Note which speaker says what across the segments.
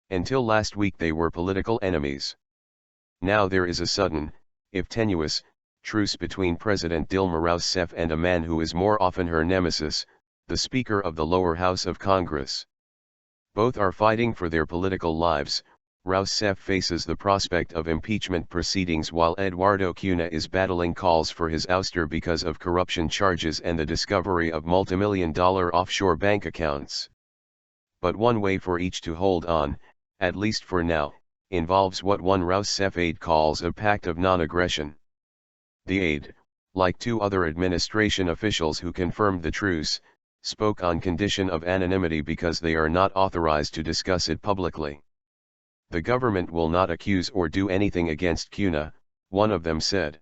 Speaker 1: Until last week they were political enemies. Now there is a sudden, if tenuous, truce between President Dilma Rousseff and a man who is more often her nemesis, the Speaker of the lower house of Congress. Both are fighting for their political lives. Rousseff faces the prospect of impeachment proceedings while Eduardo Cunha is battling calls for his ouster because of corruption charges and the discovery of multimillion-dollar offshore bank accounts. But one way for each to hold on, at least for now, involves what one Rousseff aide calls a pact of non-aggression. The aide, like two other administration officials who confirmed the truce, spoke on condition of anonymity because they are not authorized to discuss it publicly. The government will not accuse or do anything against Cunha, one of them said.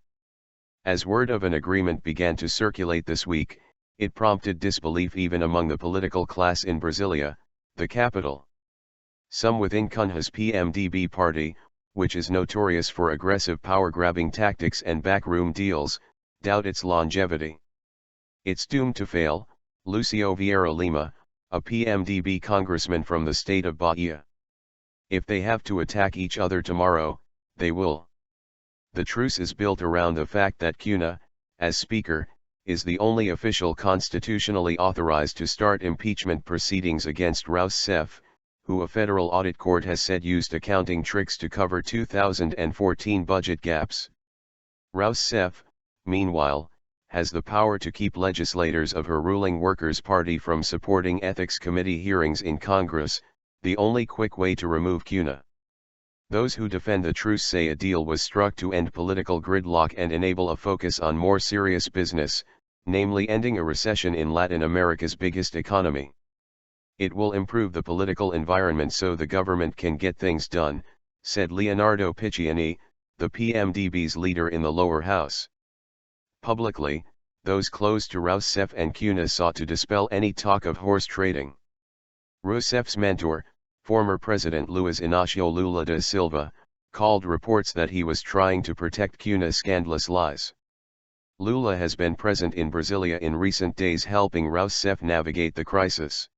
Speaker 1: As word of an agreement began to circulate this week, it prompted disbelief even among the political class in Brasilia, the capital. Some within Cunha's PMDB party, which is notorious for aggressive power-grabbing tactics and backroom deals, doubt its longevity. It's doomed to fail, Lucio Vieira Lima, a PMDB congressman from the state of Bahia. If they have to attack each other tomorrow, they will. The truce is built around the fact that Cunha, as Speaker, is the only official constitutionally authorized to start impeachment proceedings against Rousseff, who a federal audit court has said used accounting tricks to cover 2014 budget gaps. Rousseff, meanwhile, has the power to keep legislators of her ruling Workers' Party from supporting ethics committee hearings in Congress, the only quick way to remove Cunha. Those who defend the truce say a deal was struck to end political gridlock and enable a focus on more serious business, namely ending a recession in Latin America's biggest economy. It will improve the political environment so the government can get things done, said Leonardo Piccioni, the PMDB's leader in the lower house. Publicly, those close to Rousseff and Cunha sought to dispel any talk of horse trading. Rousseff's mentor, former President Luiz Inácio Lula da Silva, called reports that he was trying to protect Cunha's scandalous lies. Lula has been present in Brasilia in recent days helping Rousseff navigate the crisis.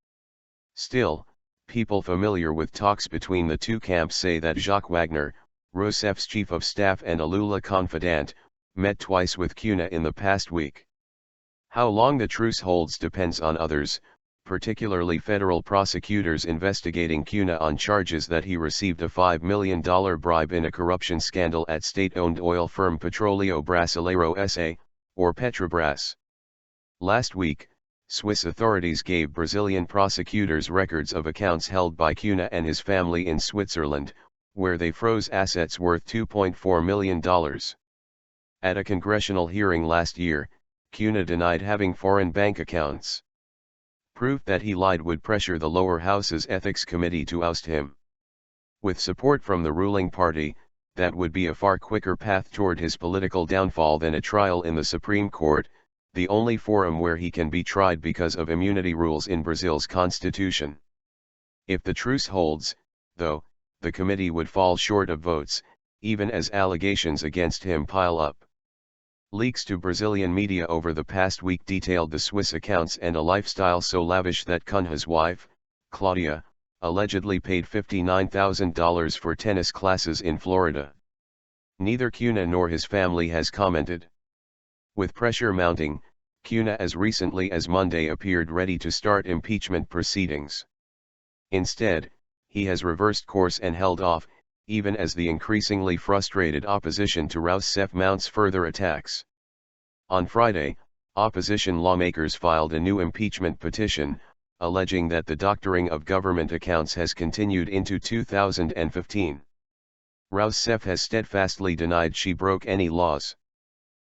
Speaker 1: Still, people familiar with talks between the two camps say that Jacques Wagner, Rousseff's chief of staff and a Lula confidant, met twice with Cunha in the past week. How long the truce holds depends on others, particularly federal prosecutors investigating Cunha on charges that he received a $5 million bribe in a corruption scandal at state-owned oil firm Petróleo Brasileiro S.A., or Petrobras. Last week, Swiss authorities gave Brazilian prosecutors records of accounts held by Cunha and his family in Switzerland, where they froze assets worth $2.4 million. At a congressional hearing last year, Cunha denied having foreign bank accounts. Proof that he lied would pressure the lower house's ethics committee to oust him. With support from the ruling party, that would be a far quicker path toward his political downfall than a trial in the Supreme Court, the only forum where he can be tried because of immunity rules in Brazil's constitution. If the truce holds, though, the committee would fall short of votes, even as allegations against him pile up. Leaks to Brazilian media over the past week detailed the Swiss accounts and a lifestyle so lavish that Cunha's wife, Claudia, allegedly paid $59,000 for tennis classes in Florida. Neither Cunha nor his family has commented. With pressure mounting, Cunha as recently as Monday appeared ready to start impeachment proceedings. Instead, he has reversed course and held off, even as the increasingly frustrated opposition to Rousseff mounts further attacks. On Friday, opposition lawmakers filed a new impeachment petition, alleging that the doctoring of government accounts has continued into 2015. Rousseff has steadfastly denied she broke any laws.